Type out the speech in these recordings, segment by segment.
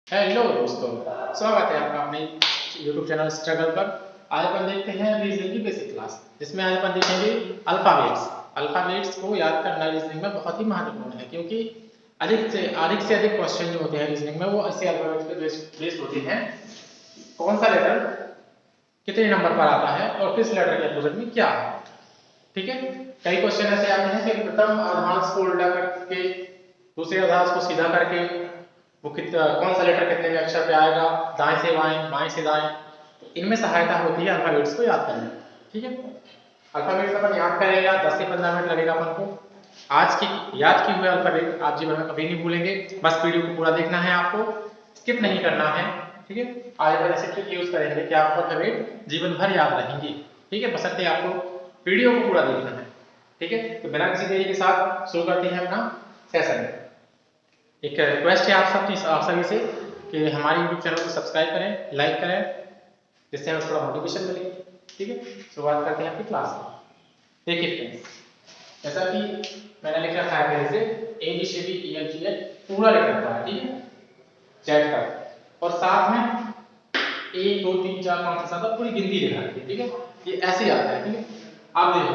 Hello दोस्तों, स्वागत है आपका अपने YouTube चैनल स्ट्रगल पर। आज अपन देखते हैं रीजनिंग की बेसिक क्लास, जिसमें आज अपन देखेंगे अल्फाबेट्स। अल्फाबेट्स को याद करना रीजनिंग में बहुत ही महत्वपूर्ण है, क्योंकि अधिक से अधिक क्वेश्चन जो होते हैं रीजनिंग में वो इसी अल्फाबेट्स पे बेस्ड होते हैं। कौन सा लेटर कितने नंबर पर आता है और किस लेटर के अपोजिट में क्या है। ठीक है, कई क्वेश्चन ऐसे आते हैं कि प्रथम अर्धांश को उल्टा करके दूसरे अर्धांश को सीधा करके वो कौन सा लेटर कितने में अक्षर पे आएगा, दाएं से बाएं से दाएं। तो इनमें सहायता होती है अल्फाबेट्स को याद करने। ठीक है, अल्फाबेट्स अपन याद करेगा 10 से 15 मिनट लगेगा अपन को। आज की याद की हुए अल्फाबेट आप जीवन में कभी नहीं भूलेंगे। बस वीडियो को पूरा देखना है, आपको स्किप नहीं करना है। ठीक है, आज अपन ऐसे ट्रिक यूज करेंगे कि आपको अल्फाबेट जीवन भर याद रहेंगी। ठीक है, बशर्ते आपको वीडियो को पूरा देखना है। ठीक है, तो बिना किसी देरी के साथ शुरू करते हैं अपना सेशन। एक रिक्वेस्ट है आप सभी से कि हमारे YouTube चैनल को सब्सक्राइब करें, लाइक करें, जिससे हमें थोड़ा मोटिवेशन मिले। ठीक है, शुरुआत करते हैं आपकी क्लास में। देखिए फ्रेंड्स, जैसा कि मैंने लिख रखा है पहले से ABCDEFG पूरा लिख रखा है। ठीक है, चैट का, और साथ में 1 2 3 4 5 6 7 पूरी गिनती लिखा है। ठीक है, ये ऐसे आता है। ठीक है, आप देखो,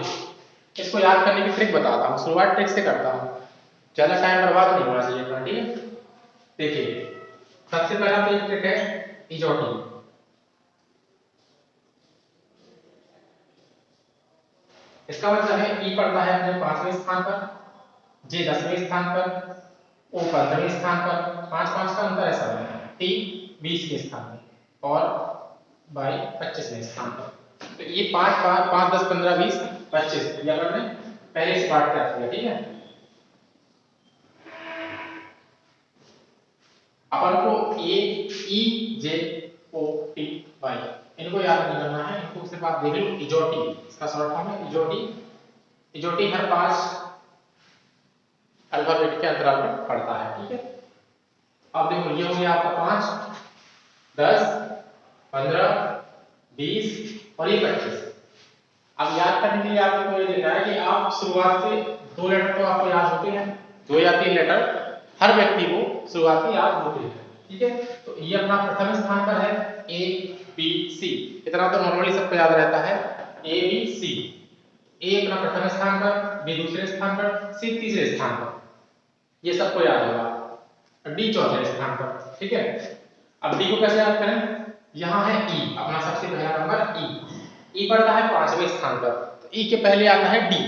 इसको याद करने की ट्रिक बताता हूँ। शुरुआत ट्रिक से करता हूँ, ज्यादा टाइम बर्बाद नहीं होना चाहिए अपना। ठीक है, देखिए सबसे पहला तो एक ट्रिक है इजोटी। इसका मतलब है ई पड़ता है अपने 5वें स्थान पर, जे 10वें स्थान पर, ओ 15वें स्थान पर। 5 5 का अंतर है सब में। टी 20 के स्थान पर और बाई 25वें स्थान पर। तो ये 5 5 5 10 15 20 25 ये अपन ने पहले से बात कर दिया। ठीक है, अपन को ए ई जे ओ टी वाई इनको याद नहीं करना है। इनको सिर्फ आप देख लो इजोटी, इसका शॉर्ट फॉर्म है इजोटी। इजोटी हर 5 अल्फाबेट के अंतराल पर पड़ता है। ठीक है, अब देखो ये हो गया आपका 5 10 15 20 और ये 25। अब याद करने के लिए आपको ये देखना है कि आप शुरुआत से 2 लेटर तो आपको याद होते हैं, 2 या 3 लेटर हर व्यक्ति को शुरुआत में याद होते हैं। ठीक है, तो ये अपना प्रथम स्थान पर है A B C। इतना तो नॉर्मली सबको याद रहता है A B C। A अपना प्रथम स्थान पर, B दूसरे स्थान पर, C तीसरे स्थान पर, ये सबको याद होगा। D चौथे स्थान पर। ठीक है, अब D को कैसे याद करें, यहाँ है E अपना सबसे पहला नंबर E पड़ता है 5वें स्थान पर, तो E के पहले आता है D,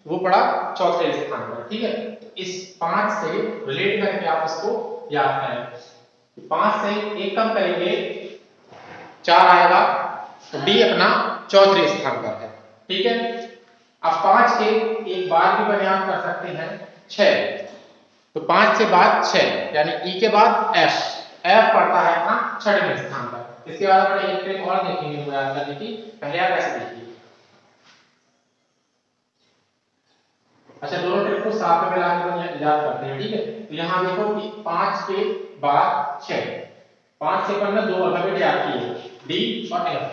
वो पड़ा चौथे स्थान पर। ठीक है, तो इस 5 से रिलेट करके आप इसको याद करें। 5 से 1 कम करेंगे 4 आएगा, तो D अपना चौथे स्थान पर है। ठीक है, अब 5 के एक बार भी बयान कर सकते हैं 6, तो 5 से बाद 6 यानी E के बाद F पड़ता है अपना 6वें स्थान पर। इसके बाद अपन एक ट्रिक और देखेंगे इनको याद करने की। पहले आप ऐसे देखिए, अच्छा दोनों ट्रिक को साथ में मिला के याद करते हैं। ठीक है, तो यहाँ देखो कि 5 के बाद 6, 5 से अपन ने 2 अल्फाबेट याद किए D और F,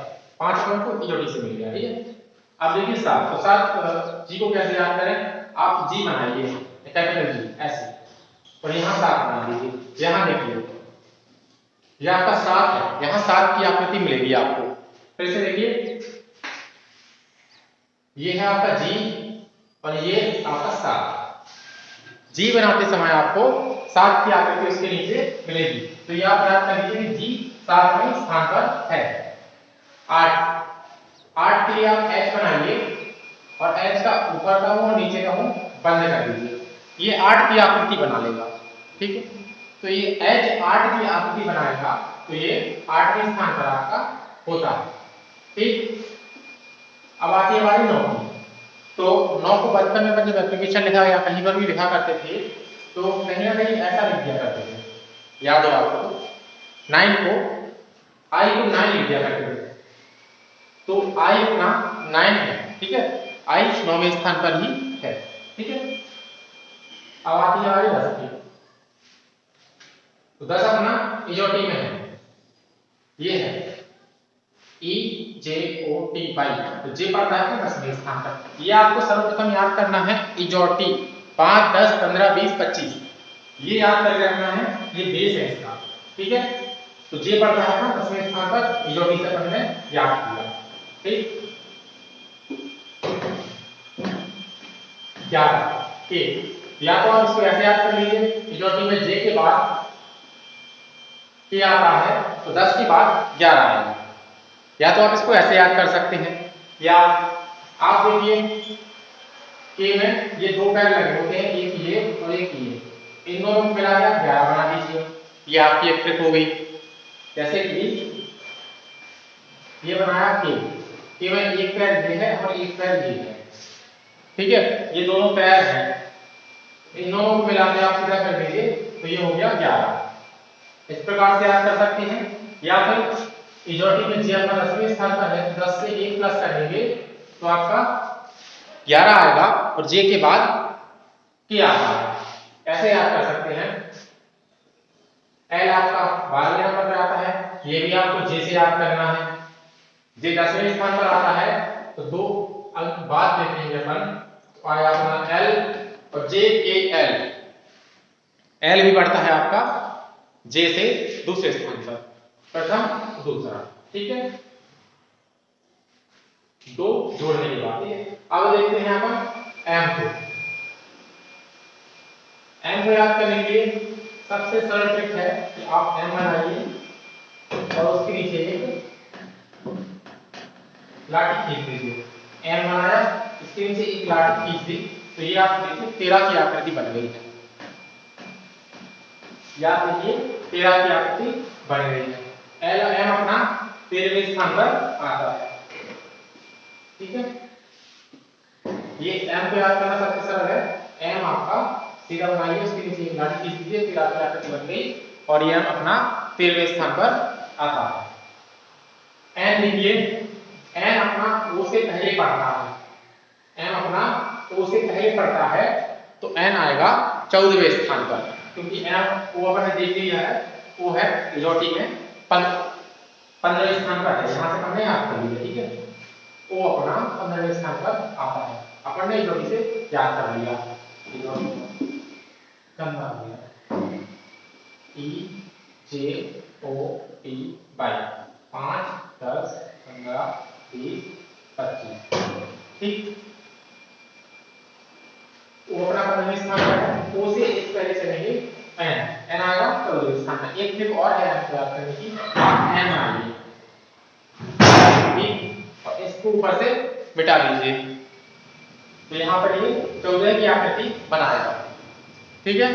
5 अपन को इजोटी से मिल गया। ठीक है, अब देखिए 7, तो 7 जी को कैसे याद करें, आप जी बनाइए कैपिटल जी ऐसे, और यहाँ 7 बना दीजिए। यहाँ देखिए ये आपका 7 है, यहाँ 7 की आकृति मिलेगी आपको। फिर से देखिए, ये है आपका जी और ये आपका 7। जी बनाते समय आपको 7 की आकृति उसके नीचे मिलेगी, तो ये आप याद कर लीजिए कि जी 7वें स्थान पर है। 8 के लिए आप H बनाइए और H का ऊपर का मुंह और नीचे का मुंह बंद कर दीजिए, ये 8 की आकृति बना लेगा। ठीक है, तो ये H 8 की आकृति बनाएगा, तो ये 8वें स्थान पर आपका होता है। ठीक, अब आती है हमारी 9 की। तो 9 को बचपन में जब एप्लीकेशन लिखा या कहीं पर भी लिखा करते थे, तो कहीं ना कहीं ऐसा लिख दिया करते थे, याद हो आपको। 9 को आई को 9 लिख दिया करते थे, तो आई अपना 9 है। ठीक है, आई 9वें स्थान पर ही है। ठीक है, अब आती है हमारी 10 की। तो 10 अपना इजोटी में है, ये है EJOTY, तो जे पड़ता है 10वें स्थान पर। ये आपको सर्वप्रथम याद करना है इजोटी। 5 10 15 20 25 ये याद कर रखना है, ये बेस है इसका। ठीक है, तो जे बढ़ता है ना 10वें स्थान पर, इजोटी से अपन ने याद किया। ठीक, 11 के, या तो आप इसको ऐसे याद कर लीजिए, इजोटी में जे के बाद के आता है तो 10 के बाद 11 आएगा, या तो आप इसको ऐसे याद कर सकते हैं, या आप देखिए के में ये दो पैर लगे होते हैं, एक ये और एक ये, इन दोनों को मिला कर 11 बना दीजिए। ये आपकी एक ट्रिक हो गई। जैसे कि ये बनाया के में एक पैर ये है और एक पैर ये है, ठीक है, ये दोनों पैर हैं, इन दोनों को मिला के आप सीधा कर दीजिए तो ये हो गया 11। इस प्रकार से आप कर सकते हैं, या फिर इजोटी में जे अपना 10वें स्थान पर है, 10 से 1 प्लस करेंगे तो आपका 11 आएगा और जे के बाद के आता है, ऐसे याद कर सकते हैं। एल आपका 12वें नंबर पर आता है, ये भी आपको जे से याद करना है। जे 10वें स्थान पर आता है तो 2 अंक बाद देखेंगे अपन, तो आया अपना एल और जे के एल, एल भी बढ़ता है आपका जे से दूसरे स्थान पर, प्रथम दूसरा, ठीक है, 2 जोड़ने की बात है। अब देखते हैं यहाँ पर एम को, एम को याद करने के लिए सबसे सरल ट्रिक है कि आप एम बनाइए और उसके नीचे एक लाठी खींच दीजिए। एम बनाया, इसके नीचे एक लाठी खींच दी तो ये आप देखिए 13 की आकृति बन गई है। याद देखिए 13 की आकृति बन गई है। एल और एम अपना 13वें स्थान पर आता है, ठीक है। ये एम को याद करना सबसे सरल है। एम आपका सीधा बनाइए, उसके नीचे एक लाठी खींच दीजिए, 13 की आकृति बन गई और ये एम अपना 13वें स्थान पर आता है। एन देखिए, एन अपना ओ से पहले पढ़ता है, एम अपना ओ से पहले पढ़ता है तो एन आएगा 14वें स्थान पर, क्योंकि एम ओ अपन ने देख लिया है, ओ है इजोटी में 15वें स्थान पर है, यहाँ से हमने याद कर लिया, ठीक है। ओ अपना 15वें स्थान पर आता है, अपन ने इजोटी से याद कर लिया, ई जे ओ टी बाई 5 10 15 20 25, ठीक। वो अपना 15वें स्थान पर है, ओ से एक पहले चलेंगे एन, एन आएगा 14वें स्थान पर। एक ट्रिक और है एन को याद करने की, आप एन आइए, ठीक, और इसको ऊपर से मिटा दीजिए तो यहाँ पर ये 14 की आकृति बनाएगा, ठीक है।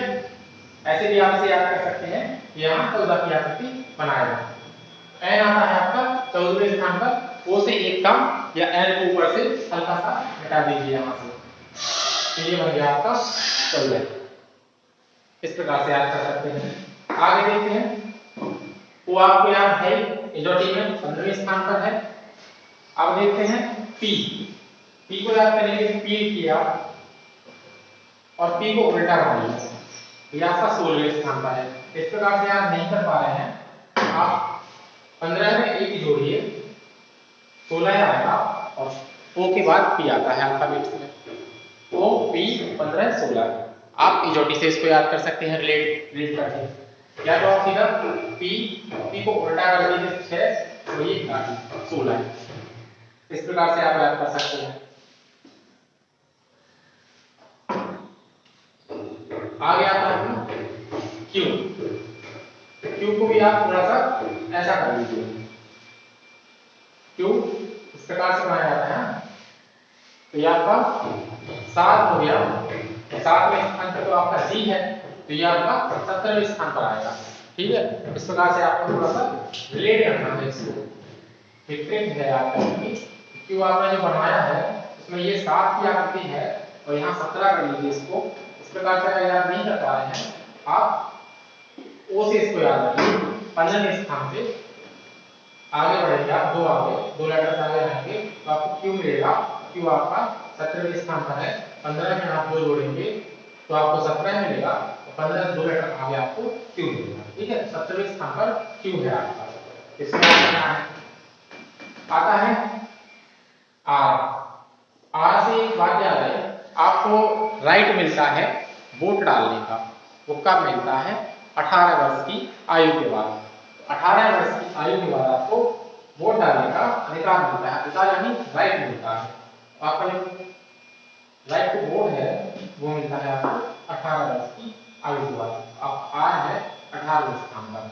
ऐसे भी आप इसे याद कर सकते हैं, यहाँ 14 की आकृति बनाएगा। एन आता है आपका 14वें स्थान पर, ओ से एक कम या एन को ऊपर से हल्का सा मिटा दीजिए यहाँ से, तो ये बन गया आपका 14। इस प्रकार से याद कर सकते हैं। आगे देखते हैं, वो आपको याद है इजोटी में 15वें स्थान पर है। अब देखते हैं पी, पी को याद करने के लिए पी किया और पी को उल्टा बनाइए, ये आपका 16वें स्थान पर है। इस प्रकार से याद नहीं कर पा रहे हैं, आप 15 में एक जोड़िए, 16 आएगा और ओ के बाद पी आता है अल्फाबेट्स में, ओ पी 15 16। आप इजोटी से इसको याद कर सकते हैं, रिलेट करके, या तो आप सीधा पी को उल्टा कर दीजिए 6 और ये 16, इस प्रकार से आप याद कर सकते हैं। आगे आता है क्यू, क्यू को भी आप थोड़ा सा ऐसा कर लीजिए, क्यू इस प्रकार से बनाया जाता है, तो ये आपका 7 हो गया, 7वें स्थान पर तो आपका जी है, तो ये आपका 17वें स्थान पर आएगा, ठीक है। इस प्रकार से आपको थोड़ा सा रिलेट करना है इसको, ट्रिक है आपका, क्यू आपने जो बनाया है उसमें ये 7 की आकृति है और यहाँ 17 कर लीजिए इसको। इस प्रकार से अगर याद नहीं कर पा रहे हैं, आप ओ से इसको याद रखिए, 15वें स्थान से आगे बढ़ेंगे आप, दो लेटर्स आगे आएंगे तो आपको क्यू मिलेगा, क्यू आपका 17वें स्थान पर है, 15 में आप 2 जोड़ेंगे तो आपको 17 मिलेगा, 15 2 लेटर आगे आपको क्यू मिलेगा, ठीक है। 17वें स्थान पर क्यू है आपका। इसका क्या है, आता है आर, आर से एक बात याद है, आपको राइट मिलता है वोट डालने का, वो कब मिलता है, 18 वर्ष की आयु के बाद। 18 वर्ष की आयु के बाद आपको वोट डालने का अधिकार मिलता है, अधिकार यानी राइट मिलता है। आपका जो राइट टू वोट है वो मिलता है आपको 18 वर्ष की आयु के बाद। आप आए हैं 18वें स्थान पर,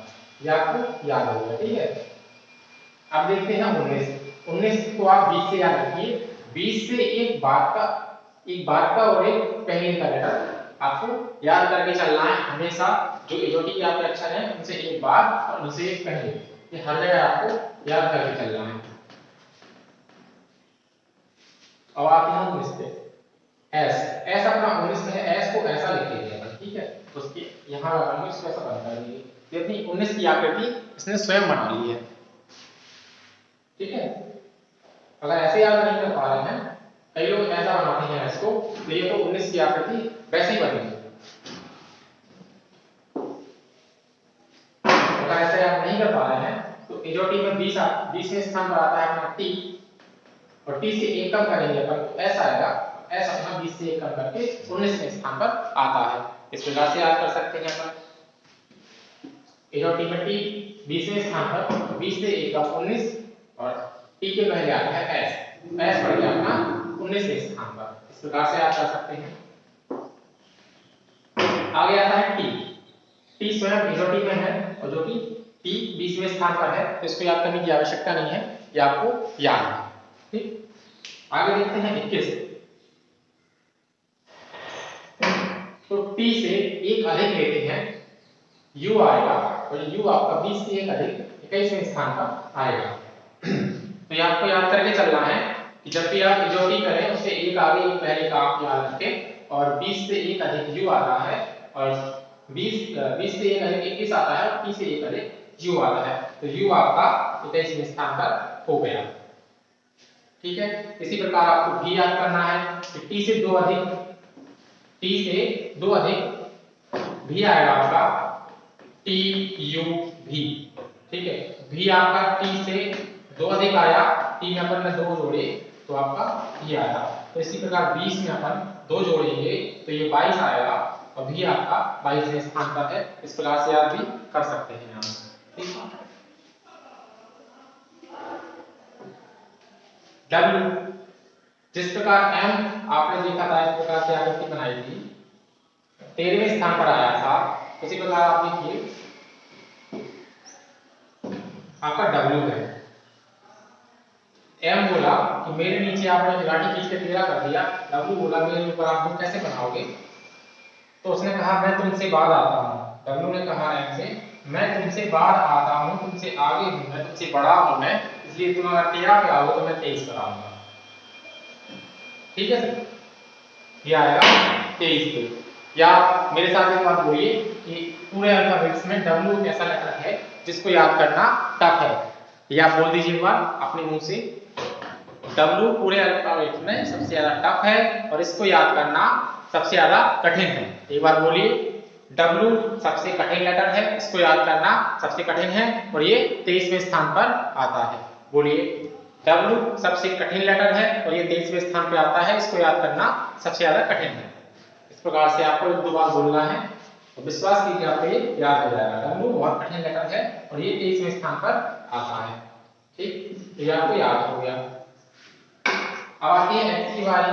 ये आपको याद होगा, ठीक है। अब देखते हैं 19 को आप 20 से याद रखिए। 20 से एक बार का और एक पहले का लेटर आपको याद करके चलना है हमेशा। जो एजोटी के आपके अक्षर हैं उनसे एक बार और उनसे एक पहले, ये हर जगह आपको याद करके चलना है। अब आते हैं 19 पे। एस अपना 19 में है, एस को ऐसा लिख लीजिएगा, ठीक है। तो उसके यहाँ लगाएंगे, इसको ऐसा बंद कर दीजिए। तो अपनी 19 की आकृति इसने स्वयं बना ली है, ठीक है। अगर ऐसे याद नहीं कर पा रहे हैं, कई लोग ऐसा बनाते हैं इसको, तो ये तो 19 की आकृति वैसे ही बनेगी। अगर ऐसे याद नहीं कर पा रहे हैं तो एजोटी में 20वें स्थान पर आता है अपना टी, और टी से एक कम करेंगे अपन तो एस आएगा। एस अपना 20 से एक कम करके 19वें स्थान पर आता है। इस प्रकार से याद कर सकते हैं अपन। एजोटी में टी 20वें स्थान पर, 20 से एक कम 19, और टी के पहले आता है एस, एस बढ़ गया अपना 19वें स्थान पर। इस प्रकार से याद कर सकते हैं। आगे आता है टी। टी स्वयं एजोटी में है और जो कि टी 20वें स्थान पर है, तो इसको याद करने की आवश्यकता नहीं है, ये आपको याद है, ठीक। आगे देखते हैं 21। तो टी से एक अधिक लेते हैं, यू आएगा, और यू आपका 20 से एक अधिक 21वें स्थान पर आएगा। तो ये आपको याद करके चलना है कि जब भी आप एजोटी करें उससे एक आगे एक पहले का आप याद रखें। और 20 से एक अधिक यू आता है, और 20 से एक अधिक 21 आता है, और टी से एक अधिक यू आता है, तो यू आपका 21वें स्थान पर हो गया, ठीक है। इसी प्रकार आपको भी याद करना है कि टी से दो अधिक भी आएगा आपका टी यू भी, ठीक है। भी आपका टी से दो अधिक आया, टी में अपन ने दो जोड़े तो आपका भी आया। तो इसी प्रकार 20 में अपन दो जोड़ेंगे तो ये 22 आएगा, और भी आपका 22वें स्थान पर है। इस प्रकार से याद भी कर सकते हैं आप, ठीक है। डब्ल्यू, जिस प्रकार एम आपने देखा था इस प्रकार से आकृति बनाई थी, 13वें स्थान पर आया था, उसी प्रकार आप देखिए आपका डब्ल्यू है। एम बोला कि मेरे नीचे आपने लाठी खींच के 13 कर दिया, डब्ल्यू बोला मेरे ऊपर आप लोग कैसे बनाओगे, तो उसने कहा मैं तुमसे बाद आता हूँ। डब्ल्यू ने कहा एम से मैं तुमसे बाद आता हूँ, तुमसे आगे हूँ मैं, तुमसे बड़ा हूँ मैं, इसलिए तुम अगर 13 पे आओगे तो मैं 23 पर आऊंगा, ठीक है सर। ये आएगा 23 पे। या मेरे साथ एक बात बोलिए कि पूरे अल्फाबेट्स में डब्ल्यू एक ऐसा लेटर है जिसको याद करना टफ है। या आप बोल दीजिए एक बार अपने मुंह से, डब्ल्यू पूरे अल्फाबेट में सबसे ज्यादा टफ है और इसको याद करना सबसे ज्यादा कठिन है। एक बार बोलिए, डब्ल्यू सबसे कठिन लेटर है, इसको याद करना सबसे कठिन है, और ये 23वें स्थान पर आता है। बोलिए, डब्ल्यू सबसे कठिन लेटर है और ये 23वें स्थान पर आता है, इसको याद करना सबसे ज्यादा कठिन है। इस प्रकार से आपको एक दो बार बोलना है, तो विश्वास कीजिए आपको ये याद हो जाएगा। डब्ल्यू बहुत कठिन लेटर है और ये 23वें स्थान पर आता है, ठीक। ये आपको याद हो गया। अब आती है एक्स की बारी।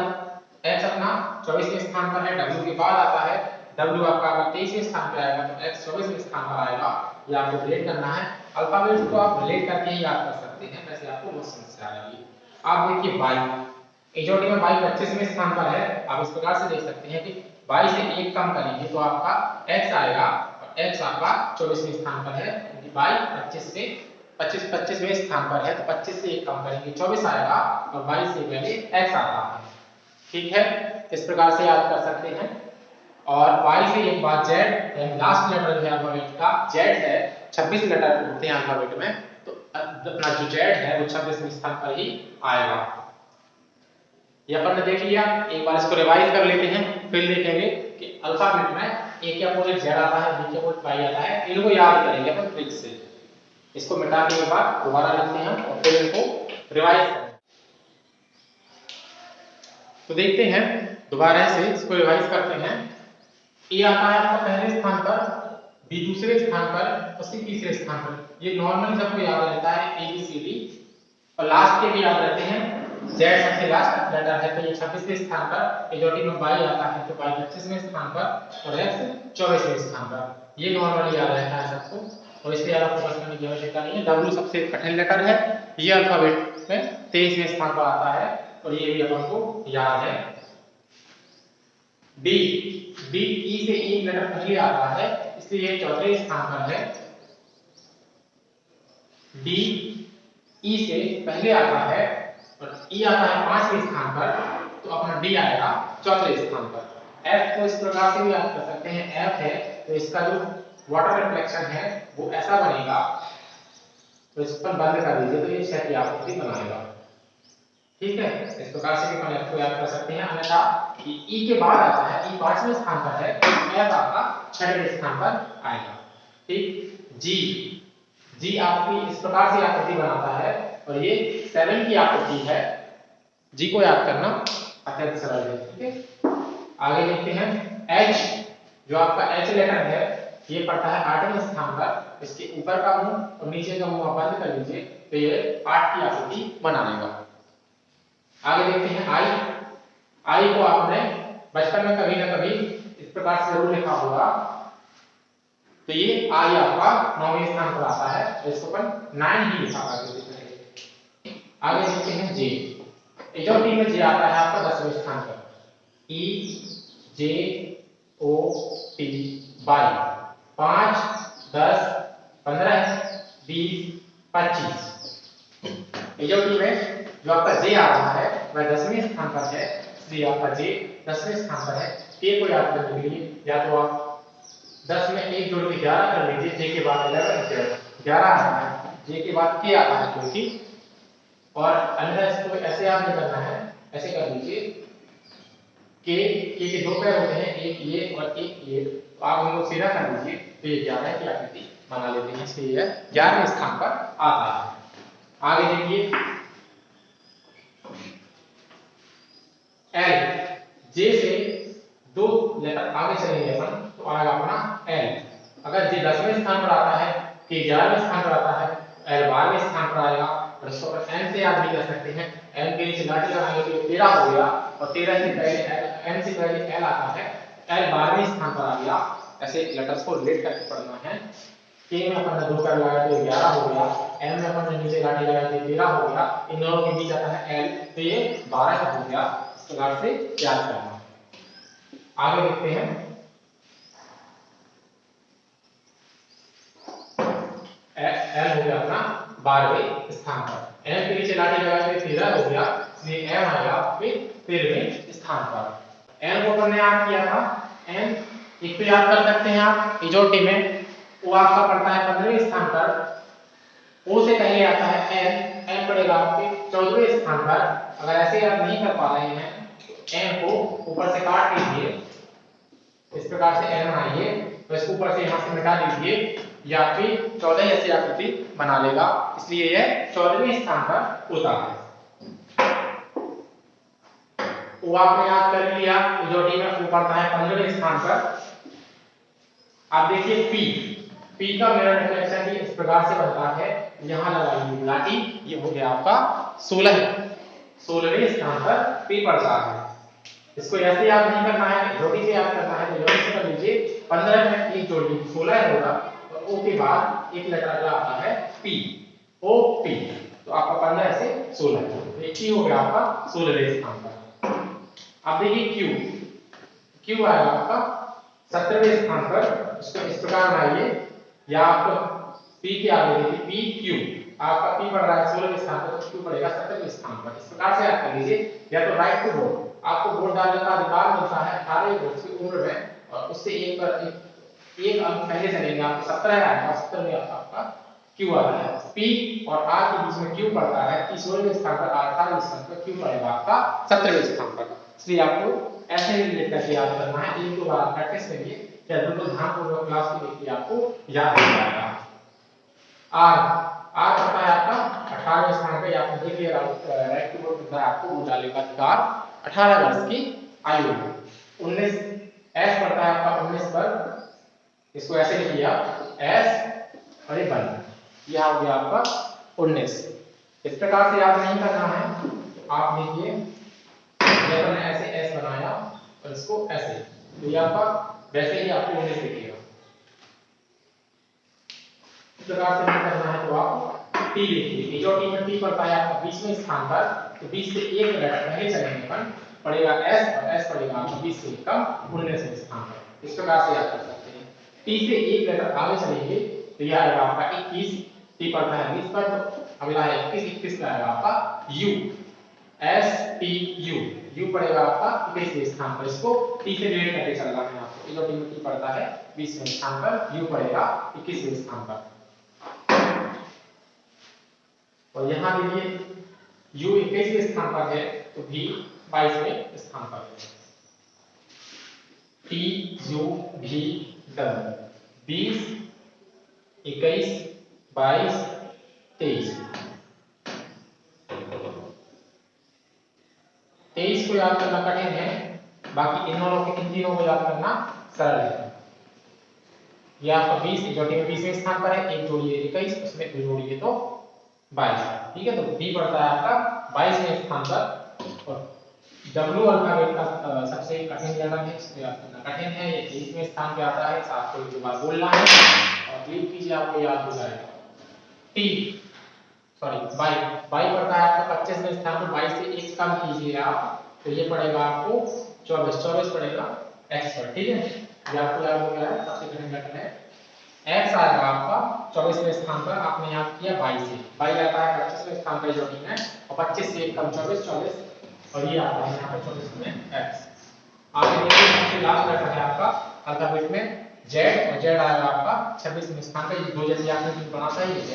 एक्स अपना 24वें स्थान पर है, डब्ल्यू के बाद आता है। डब्ल्यू आपका अगर 23वें स्थान पर आएगा तो एक्स 24वें स्थान पर आएगा। ये आपको रिलेट करना है। अल्फाबेट्स को आप रिलेट करके ही याद कर सकते हैं, वैसे आपको बहुत समस्या आएगी। आप देखिए वाई, एजोटी में वाई 25वें स्थान पर है। आप इस प्रकार से देख सकते हैं कि वाई से एक कम करेंगे तो आपका एक्स आएगा, और एक्स आपका 24वें स्थान पर है, क्योंकि वाई 25वें स्थान पर है, तो 25 से एक कम करेंगे 24 आएगा, और 22 से पहले x आता है, ठीक है। इस प्रकार से याद कर सकते हैं। और y से एक बार z, यानी लास्ट लेटर जो है अल्फाबेट का z है, 26 लेटर होते हैं अल्फाबेट में, तो अपना जो z है वो 26वें स्थान पर ही आएगा। ये अपन ने देख लिया। एक बार इसको रिवाइज कर लेते हैं, फिर देखेंगे कि अल्फाबेट में a के अपोजिट z आता है, b के अपोजिट y आता है। इनको याद करेंगे अपन ट्रिक से। इसको मिटा के एक बार दोबारा लिखते हैं और फिर इसको रिवाइज करें। तो देखते हैं दोबारा से इसको रिवाइज करते हैं। ए आता है आपका पहले स्थान पर, बी दूसरे स्थान पर, उसके तीसरे स्थान पर। ये नॉर्मली सबको याद रहता है ए बी सी डी, और लास्ट के भी याद रहते हैं। जेड सबसे लास्ट लेटर है तो ये 26वें स्थान पर, मेजॉरिटी में वाई आता है तो वाई 25वें स्थान पर और एक्स 24वें स्थान पर। ये नॉर्मली याद रहता है सबको, और इससे ज्यादा फोकस करने की आवश्यकता नहीं है। डब्ल्यू सबसे कठिन लेटर है, ये अल्फाबेट में 23वें स्थान पर आता है और ये भी अपन को याद है। बी, बी ई से एक लेटर पहले आता है इसलिए ये चौथे स्थान पर है। डी ई से पहले आता है और ई आता है 5वें स्थान पर, तो अपना डी आएगा चौथे स्थान पर। एफ को इस प्रकार से भी याद कर सकते हैं, एफ है तो इसका जो वाटर रिफ्लेक्शन है वो ऐसा बनेगा, तो इस पर बंद कर दीजिए तो ये छह की आकृति बनाएगा। ठीक है, इस प्रकार से भी अपन एफ को याद कर सकते हैं। अन्यथा ई के बाद आता है, ई 5वें स्थान पर है, एफ आपका 6वें स्थान पर आएगा। ठीक, जी, जी आपकी इस प्रकार से आकृति बनाता है और ये 7 की आकृति है। जी को याद करना अत्यंत सरल है। ठीक है, आगे देखते हैं एच, जो आपका एच लेटर है ये पड़ता है 8वें स्थान पर। इसके ऊपर का मुंह और नीचे का मुंह बंद कर लीजिए तो ये 8 की आकृति बना लेगा। आगे देखते हैं आई, आई को आपने बचपन में कभी ना कभी इस प्रकार से जरूर लिखा होगा, तो ये आई आपका 9वें स्थान पर आता है, तो इसको अपन 9 ही लिखा करते हैं। आगे देखते हैं जे, एजोटी में जे आता है आपका 10वें स्थान पर। ई जे ओ टी बाई 5 10 15 20 25। एजोटी में जो आपका जे आ रहा है वह 10वें स्थान पर है, इसलिए आपका जे 10वें स्थान पर है। के को याद करने के लिए या तो आप 10 में 1 जोड़ के 11 कर लीजिए, जे के बाद 11 आता है, जे के बाद के आता है क्योंकि, और अन्यथा इसको ऐसे आपने करना है, ऐसे कर लीजिए के दो पैर होते हैं, एक ये और एक ये, तो आप उनको सीधा कर दीजिए तो ये 11 की आकृति बना लेते हैं, इसलिए यह 11वें स्थान पर आता है। आगे देखिए एल, जे से 2 लेटर आगे चलेंगे अपन तो आएगा अपना एल। अगर जे 10वें स्थान पर आता है, के 11वें स्थान पर आता है, एल 12वें स्थान पर आएगा। और इसको अपन एन से याद भी कर सकते हैं, एन के नीचे लाठी लगाएंगे तो 13 हो गया, और 13 से पहले एन से पहले एल आता है, एल 12वें स्थान पर आ गया। ऐसे लेटर्स को रिलेट करके पढ़ना है। के में अपन ने 2 पैर लगाया तो 11 हो गया, एम में अपन ने नीचे लाठी लगाई तो 13 हो गया, इन दोनों के बीच आता है एल तो ये 12 का हो गया। इस प्रकार से याद करना। आगे देखते हैं एल हो गया अपना 12वें स्थान पर, एम के नीचे लाठी लगाए तो 13 हो गया, इसलिए एम आएगा फिर 13वें स्थान पर। एन को अपन ने याद किया था, एन एक तो याद कर सकते हैं आप इजोटी में, वो आपका पड़ता है 15वें स्थान पर। ओ से पहले आता है एन, एन पड़ेगा आपके 14वें स्थान पर। अगर ऐसे याद नहीं कर पा रहे हैं तो एन को ऊपर से काट लीजिए, इस प्रकार से एन बनाइए, तो इसको ऊपर से यहाँ से मिटा दीजिए, या फिर 14 ऐसी आकृति बना लेगा, इसलिए यह 14वें स्थान पर होता है। वो आपने याद कर लिया, इजोटी में वो पड़ता है 15वें स्थान पर। आप देखिए पी, पी का मिरर रिफ्लेक्शन भी इस प्रकार से बनता है, यहाँ लगाइए लाठी, ये हो गया आपका 16वें स्थान पर पी पड़ता है। इसको ऐसे याद नहीं करना है, जोड़ी से याद करना है, तो जोड़ी से कर लीजिए, 15 में एक जोड़ी 16 होगा, और ओ के बाद एक लेटर अगला आता है पी, ओ पी, तो आपका 15 से 16, तो एक ही हो गया आपका 16वें स्थान पर। अब देखिए क्यू, क्यू आएगा आपका 17वें स्थान पर। इसको इस प्रकार बनाइए, या आप पी के आगे देखिए पी क्यू, आपका पी पड़ रहा है 16वें स्थान पर, तो क्यू पड़ेगा 17वें स्थान पर। इस प्रकार से याद कर लीजिए, या तो राइट टू बोर्ड, आपको वोट डालने का अधिकार मिलता है 18 वर्ष की उम्र में, और उससे एक अंक पहले चलेंगे, आपको 17 आएगा, 17 में आपका क्यू आता है। पी और आर के बीच में क्यू पड़ता है, 16वें स्थान पर, 18वें स्थान पर, क्यू पड़ेगा आपका 17वें स्थान पर। इसलिए आपको ऐसे ही रिलेट करके याद करना है, एक दो बार प्रैक्टिस करिए, क्या बिल्कुल ध्यानपूर्वक क्लास को देखिए, आपको याद हो जाएगा। आर, आर पड़ता है आपका 18वें स्थान पे, आपने देख लिया राइट टू वोट है, आपको वोट डालने का अधिकार 18 वर्ष की आयु में। 19 एस पड़ता है आपका 19 पर, इसको ऐसे लिखिए आप एस और ये 1, यह हो गया आपका 19। इस प्रकार से याद नहीं करना है, आप लिखिए जब मैंने ऐसे एस बनाया और इसको ऐसे, तो ये आपका वैसे ही आपको 19 दिखेगा। इस प्रकार से नहीं करना है तो आप टी लिखिए, जो टी में टी पड़ता है आपका 20वें स्थान पर, तो 20 से एक लेटर पहले चलेंगे पर पड़ेगा एस और एस पड़ेगा आपका 20 से कम 19वें स्थान पर। इस प्रकार से याद कर सकते हैं। टी से एक लेटर आगे चलेंगे तो यह आएगा आपका 21, टी पड़ता है 20 पर, तो अगला है 21, 21 का आएगा आपका you, S T U, you पड़ेगा आपका 21वें स्थान पर। इसको टी से रिलेट करके चलना है आपको, जो टी में टी पड़ता है 20वें स्थान पर, यू पड़ेगा 21वें स्थान पर। और यहाँ देखिए u 21वें स्थान पर है तो v 22वें स्थान पर है। t u v w 20 21 22 23, 23 को याद करना कठिन है, बाकी इन दोनों के इन तीनों को याद करना सरल है। यह आपका 20 जो टी में 20वें स्थान पर है, एक जोड़िए 21, उसमें दो जोड़िए तो 22, ठीक है। तो बी पड़ता है आपका 22वें स्थान पर। और डब्ल्यू अल्फाबेट का सबसे कठिन लेटर है, इसको याद करना कठिन है, ये 23वें स्थान पे आता है, आपको एक बार बोलना है और क्लिक कीजिए, आपको याद हो जाएगा। टी सॉरी बाई, बाई पड़ता है आपका 25वें स्थान पर, 22 से एक कम कीजिए आप, तो ये पड़ेगा आपको 24, 24 पड़ेगा एक्स पर, ठीक है। ये आपको याद हो गया है, सबसे कठिन लेटर है x आएगा आपका 24वें स्थान पर, आपने याद किया 22 से, बाई आता है 25वें स्थान पर जो टीम है, और 25 से एक कम 24, 24 और ये आता है यहाँ पे 24 में x। आगे देखिए सबसे लास्ट लेटर है आपका अल्फाबेट में z, और z आएगा आपका 26वें स्थान पर, ये दो जैसे आपने तीन बनाता है ये z,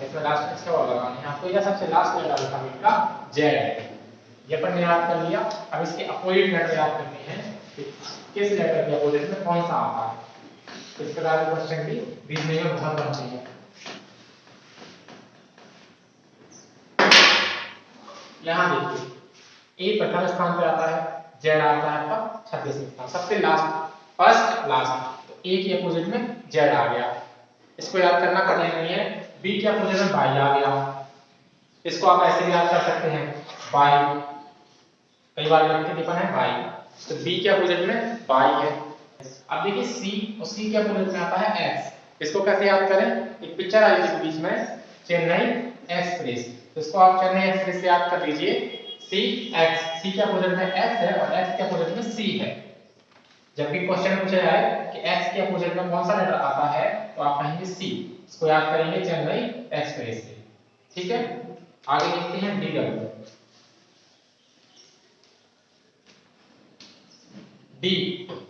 इसमें लास्ट में क्या लगाना है आपको, यह सबसे लास्ट लेटर अल्फाबेट का z है। ये अपन ने याद कर लिया, अब इसके अपोजिट लेटर याद करने हैं कि किस लेटर के अपोजिट में कौन सा आता है। इस प्रकार के क्वेश्चन भी रीजनिंग में बहुत बनते हैं। यहाँ देखिए ए प्रथम स्थान पे आता है, जेड आता है आपका 26वें स्थान, सबसे लास्ट फर्स्ट लास्ट, तो ए के अपोजिट में जेड आ गया। इसको याद करना कठिन नहीं है, बी के अपोजिट में बाई आ गया, इसको आप ऐसे भी याद कर सकते हैं बाई, कई बार लिखते टिफन है बाई, तो बी के अपोजिट में बाई है। अब देखिए सी, और सी के अपोजिट में आता है एक्स, इसको कैसे याद करें, एक पिक्चर आई थी बीच में चेन्नई एक्सप्रेस, तो इसको आप चेन्नई एक्सप्रेस से याद कर लीजिए, सी एक्स, सी के अपोजिट में एक्स है और एक्स के अपोजिट में सी है। जब भी क्वेश्चन पूछा जाए कि एक्स के अपोजिट में कौन सा लेटर आता है तो आप कहेंगे सी, इसको याद करेंगे चेन्नई एक्सप्रेस से, ठीक है। आगे देखते हैं डी डब्ल्यू, डी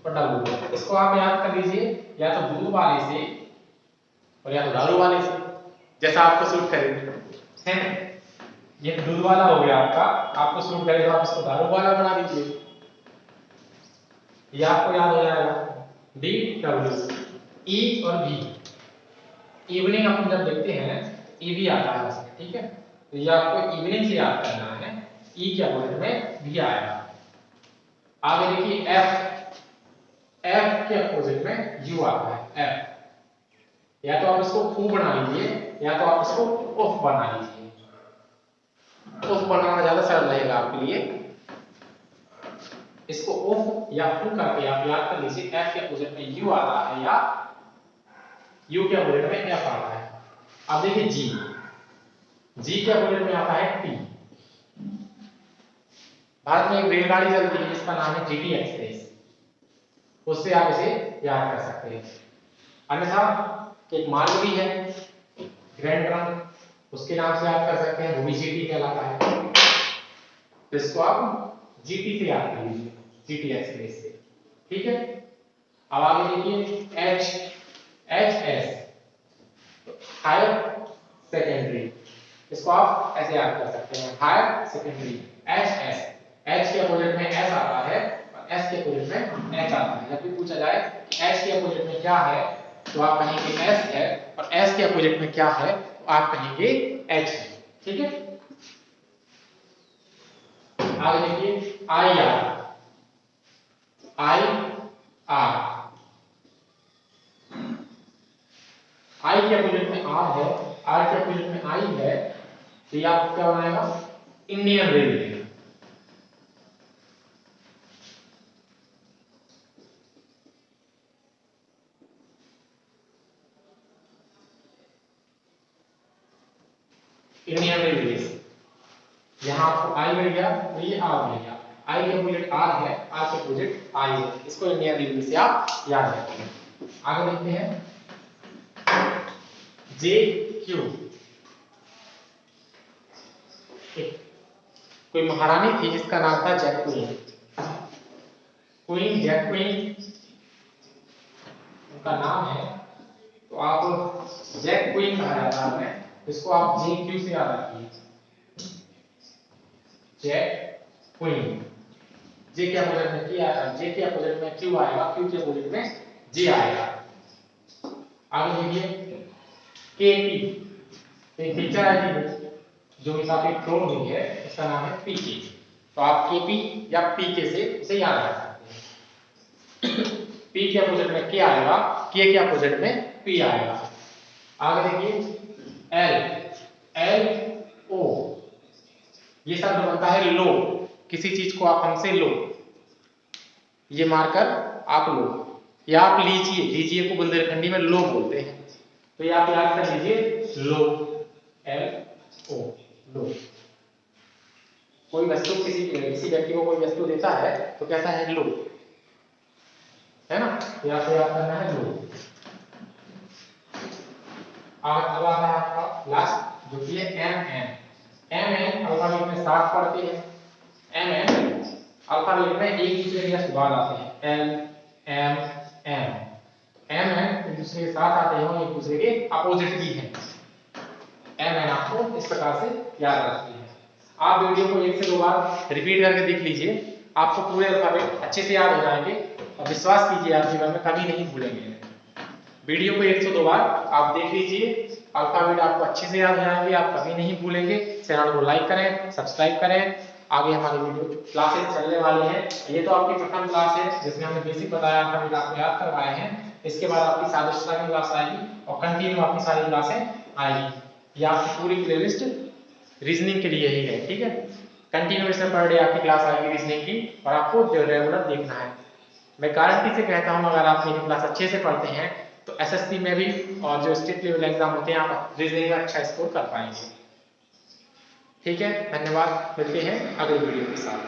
और डब्ल्यू, इसको आप याद कर लीजिए या तो दूध वाले से और या तो दारू वाले से, जैसा आपको सूट करे, है ना। ये दूध वाला हो गया आपका, आपको सूट करे तो आप इसको दारू वाला बना दीजिए, ये आपको याद हो जाएगा। डी डब्ल्यू, ई और बी, इवनिंग अपन जब देखते हैं ई भी आता है उसमें, ठीक है, तो ये आपको इवनिंग से याद करना है, ई के अपोजिट में भी आएगा। आगे देखिए एफ, एफ के अपोजिट में यू आता है एफ, या तो आप इसको फू बना लीजिए या तो आप इसको उफ बना लीजिए, उफ बनाना ज्यादा सरल रहेगा आपके लिए, इसको उफ या फू करके आप याद कर लीजिए, एफ के अपोजिट में यू आता है या यू के अपोजिट में एफ आता है। अब देखिए जी, जी के अपोजिट में आता है टी, भारत में एक रेलगाड़ी चलती है जिसका नाम है जीटी एक्सप्रेस, उससे आप इसे याद कर सकते हैं। अन्यथा एक मार्ग भी है ग्रैंड ट्रंक, उसके नाम से याद कर सकते हैं, वो भी जीटी कहलाता है, तो इसको आप जीटी से याद कर लीजिए, जीटी एक्सप्रेस से, ठीक है। अब आगे देखिए H, H S higher secondary, इसको आप ऐसे याद कर सकते हैं higher secondary, H S, H के अपोजिट में एस आता है और एस के अपोजिट में एच आता है। जब भी पूछा जाए कि एच के अपोजिट में क्या है तो आप कहेंगे एस है, और एस के अपोजिट में क्या है तो आप कहेंगे एच है, ठीक है। आगे देखिए आई आर, आई आर, आई के अपोजिट में आर है, आर के अपोजिट में आई है, तो ये आपको क्या बनाएगा, इंडियन रेलवे। इंडियन रेलवे, यहाँ आपको आई मिल गया तो ये आर मिल गया, आई के अपोजिट आर है, आर के अपोजिट आई है, इसको इंडियन रेलवे से आप याद रखेंगे। आगे देखते हैं जे क्यू। कोई महारानी थी जिसका नाम था जैक्वीन, क्वीन जैक्वीन उनका नाम है, तो आप जैक क्वीन कहा जाता है, इसको आप जे क्यू से याद रखिए, जैक क्वीन। जे के अपोजिट में क्या, जे के अपोजिट में क्यू आएगा, क्यू के अपोजिट में जे आएगा। आगे देखिए केपी, एक टीचर आई थी जो काफी क्लोन हुई है, इसका नाम है पीके, तो आप केपी या पीके से उसे याद रख सकते हैं। पी के अपोजिट में के आएगा, के अपोजिट में पी आएगा। आगे देखिए एल, एल ओ, ये शब्द बनता है लो, किसी चीज को आप हमसे लो, ये मारकर आप लो, या आप लीजिए, लीजिए को बुंदेलखंडी में लो बोलते हैं, तो ये आप याद कर लीजिए लो, एल ओ, लो। कोई वस्तु किसी व्यक्ति को कोई वस्तु देता है तो कैसा है, लो, है ना, या फिर याद करना है लो। अब आता है आपका लास्ट जो कि है M N. M N alphabet में 7 पढ़ते हैं, एम एन अल्फाबेट में एक दूसरे के जस्ट बाद आते हैं, L M M, M N एक दूसरे के साथ आते हैं और एक दूसरे के अपोजिट भी हैं। एम एन आपको इस प्रकार से याद रखनी है। आप वीडियो को 1 से 2 बार रिपीट करके देख लीजिए, आपको पूरे अल्फाबेट अच्छे से याद हो जाएंगे और विश्वास कीजिए आप जीवन में कभी नहीं भूलेंगे। वीडियो को 1 से 2 बार आप देख लीजिए, अल्फाबेट आपको अच्छे से याद हो जाएंगे, आप कभी नहीं भूलेंगे। चैनल को लाइक करें, सब्सक्राइब करें। आगे हमारी वीडियो क्लासेस चलने वाली हैं। ये तो आपकी प्रथम क्लास है जिसमें हमने बेसिक बताया, अल्फाबेट आपको याद करवाए हैं। इसके बाद आपकी सादृश्यता की क्लास आएगी और कंटिन्यू आपकी सारी क्लासें आएगी। ये आपकी पूरी प्लेलिस्ट रीजनिंग के लिए ही है, ठीक है। कंटिन्यू इसमें पर डे आपकी क्लास आएगी रीजनिंग की और आपको रेगुलर देखना है। मैं गारंटी से कहता हूं अगर आप मेरी क्लास अच्छे से पढ़ते हैं तो एसएससी में भी और जो स्टेट लेवल एग्जाम होते हैं आप रीजनिंग में अच्छा स्कोर कर पाएंगे। ठीक है, धन्यवाद, मिलते हैं अगले वीडियो के साथ।